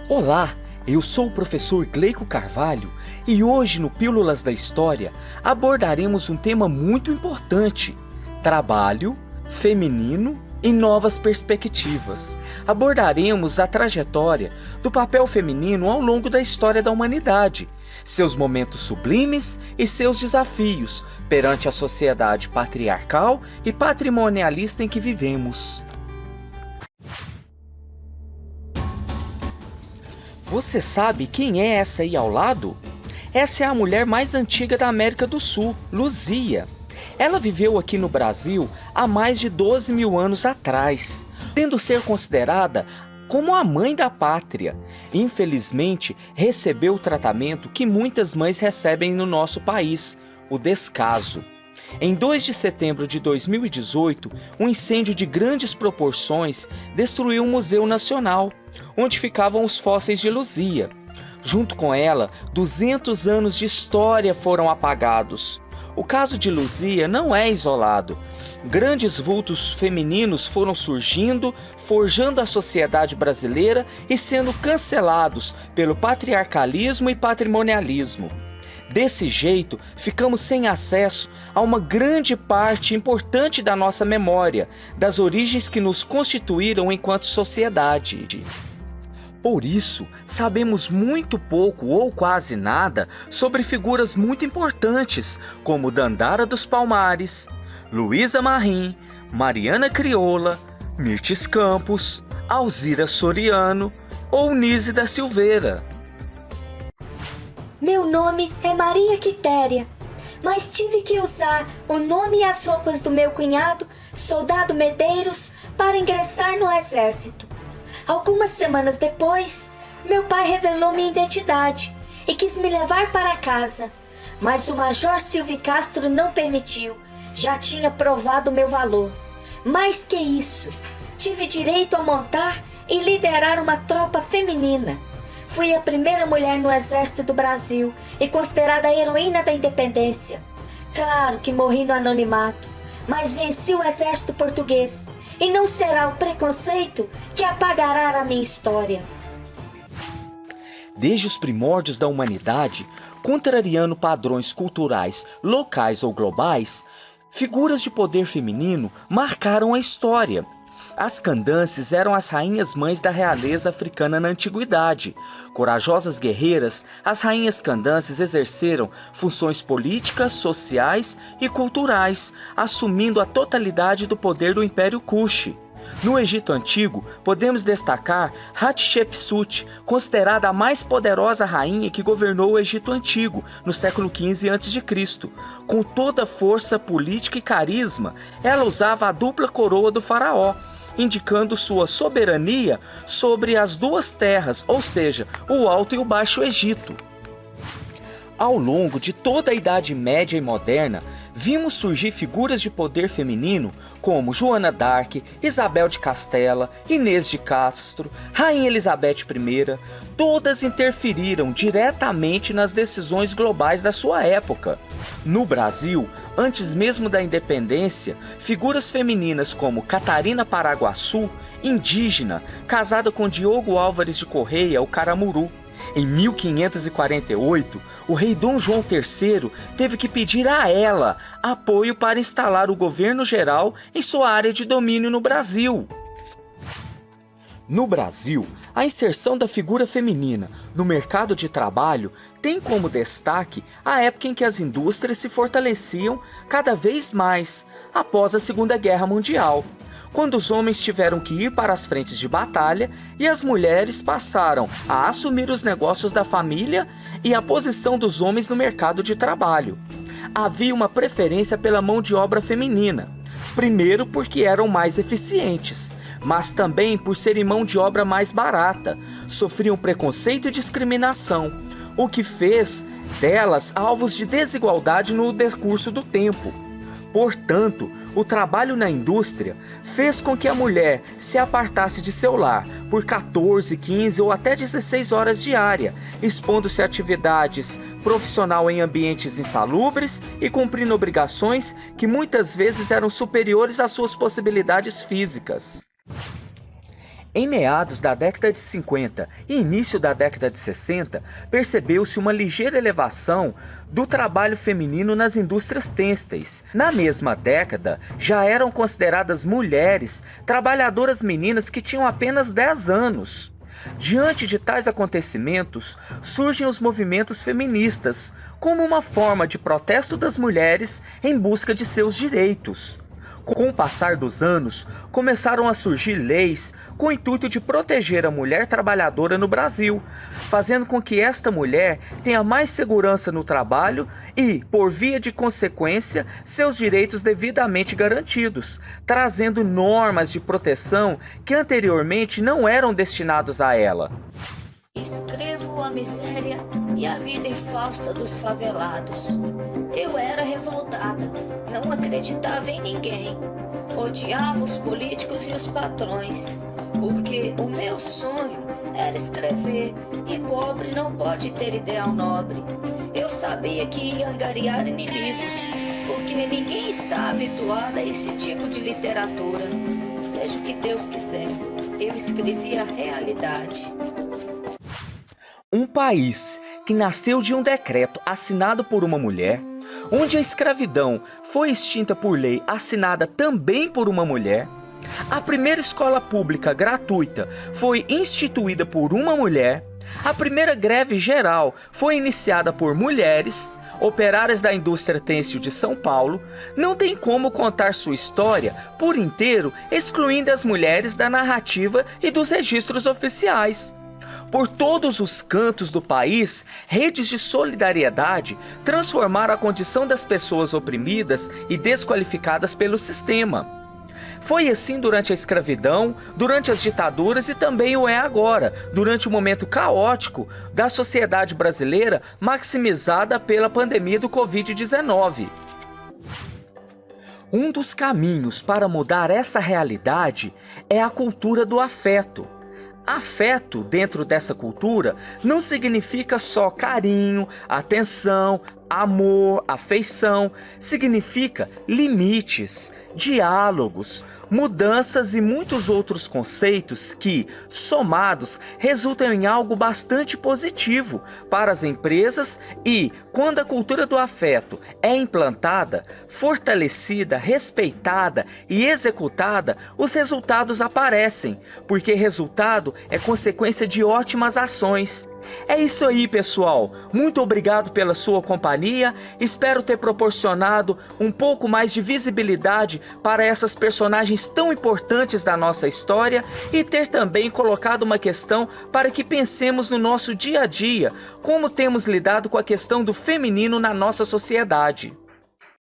Olá, eu sou o professor Gleico Carvalho e hoje no Pílulas da História abordaremos um tema muito importante: trabalho, feminino e novas perspectivas. Abordaremos a trajetória do papel feminino ao longo da história da humanidade, seus momentos sublimes e seus desafios perante a sociedade patriarcal e patrimonialista em que vivemos. Você sabe quem é essa aí ao lado? Essa é a mulher mais antiga da América do Sul, Luzia. Ela viveu aqui no Brasil há mais de 12 mil anos atrás, tendo ser considerada como a mãe da pátria. Infelizmente, recebeu o tratamento que muitas mães recebem no nosso país, o descaso. Em 2 de setembro de 2018, um incêndio de grandes proporções destruiu o Museu Nacional, onde ficavam os fósseis de Luzia. Junto com ela, 200 anos de história foram apagados. O caso de Luzia não é isolado. Grandes vultos femininos foram surgindo, forjando a sociedade brasileira e sendo cancelados pelo patriarcalismo e patrimonialismo. Desse jeito, ficamos sem acesso a uma grande parte importante da nossa memória, das origens que nos constituíram enquanto sociedade. Por isso, sabemos muito pouco ou quase nada sobre figuras muito importantes, como Dandara dos Palmares, Luísa Marim, Mariana Crioula, Mirtes Campos, Alzira Soriano ou Nise da Silveira. Meu nome é Maria Quitéria, mas tive que usar o nome e as roupas do meu cunhado, soldado Medeiros, para ingressar no exército. Algumas semanas depois, meu pai revelou minha identidade e quis me levar para casa, mas o Major Silvio Castro não permitiu, já tinha provado meu valor. Mais que isso, tive direito a montar e liderar uma tropa feminina. Fui a primeira mulher no exército do Brasil e considerada a heroína da independência. Claro que morri no anonimato, mas venci o exército português e não será o preconceito que apagará a minha história. Desde os primórdios da humanidade, contrariando padrões culturais locais ou globais, figuras de poder feminino marcaram a história. As Candaces eram as rainhas-mães da realeza africana na antiguidade. Corajosas guerreiras, as rainhas Candaces exerceram funções políticas, sociais e culturais, assumindo a totalidade do poder do Império Kush. No Egito Antigo, podemos destacar Hatshepsut, considerada a mais poderosa rainha que governou o Egito Antigo, no século XV a.C. Com toda a força política e carisma, ela usava a dupla coroa do faraó, indicando sua soberania sobre as duas terras, ou seja, o Alto e o Baixo Egito. Ao longo de toda a Idade Média e Moderna, vimos surgir figuras de poder feminino como Joana d'Arc, Isabel de Castela, Inês de Castro, Rainha Elizabeth I. Todas interferiram diretamente nas decisões globais da sua época. No Brasil, antes mesmo da independência, figuras femininas como Catarina Paraguaçu, indígena, casada com Diogo Álvares de Correia, o Caramuru. Em 1548, o rei Dom João III teve que pedir a ela apoio para instalar o governo geral em sua área de domínio no Brasil. No Brasil, a inserção da figura feminina no mercado de trabalho tem como destaque a época em que as indústrias se fortaleciam cada vez mais após a Segunda Guerra Mundial, quando os homens tiveram que ir para as frentes de batalha e as mulheres passaram a assumir os negócios da família e a posição dos homens no mercado de trabalho. Havia uma preferência pela mão de obra feminina, primeiro porque eram mais eficientes, mas também por serem mão de obra mais barata, sofriam preconceito e discriminação, o que fez delas alvos de desigualdade no decurso do tempo. Portanto, o trabalho na indústria fez com que a mulher se apartasse de seu lar por 14, 15 ou até 16 horas diárias, expondo-se a atividades profissional em ambientes insalubres e cumprindo obrigações que muitas vezes eram superiores às suas possibilidades físicas. Em meados da década de 50 e início da década de 60, percebeu-se uma ligeira elevação do trabalho feminino nas indústrias têxteis. Na mesma década, já eram consideradas mulheres trabalhadoras meninas que tinham apenas 10 anos. Diante de tais acontecimentos, surgem os movimentos feministas, como uma forma de protesto das mulheres em busca de seus direitos. Com o passar dos anos, começaram a surgir leis com o intuito de proteger a mulher trabalhadora no Brasil, fazendo com que esta mulher tenha mais segurança no trabalho e, por via de consequência, seus direitos devidamente garantidos, trazendo normas de proteção que anteriormente não eram destinados a ela. Escrevo a miséria e a vida infausta dos favelados. Eu era revoltada, não acreditava em ninguém. Odiava os políticos e os patrões, porque o meu sonho era escrever e pobre não pode ter ideal nobre. Eu sabia que ia angariar inimigos, porque ninguém está habituado a esse tipo de literatura. Seja o que Deus quiser, eu escrevi a realidade. Um país que nasceu de um decreto assinado por uma mulher, onde a escravidão foi extinta por lei assinada também por uma mulher, a primeira escola pública gratuita foi instituída por uma mulher, a primeira greve geral foi iniciada por mulheres, operárias da indústria têxtil de São Paulo, não tem como contar sua história por inteiro excluindo as mulheres da narrativa e dos registros oficiais. Por todos os cantos do país, redes de solidariedade transformaram a condição das pessoas oprimidas e desqualificadas pelo sistema. Foi assim durante a escravidão, durante as ditaduras e também o é agora, durante o momento caótico da sociedade brasileira maximizada pela pandemia do Covid-19. Um dos caminhos para mudar essa realidade é a cultura do afeto. Afeto, dentro dessa cultura, não significa só carinho, atenção, amor, afeição. Significa limites, diálogos, mudanças e muitos outros conceitos que, somados, resultam em algo bastante positivo para as empresas e, quando a cultura do afeto é implantada, fortalecida, respeitada e executada, os resultados aparecem, porque resultado é consequência de ótimas ações. É isso aí, pessoal. Muito obrigado pela sua companhia. Espero ter proporcionado um pouco mais de visibilidade para essas personagens tão importantes da nossa história e ter também colocado uma questão para que pensemos no nosso dia a dia, como temos lidado com a questão do feminino na nossa sociedade.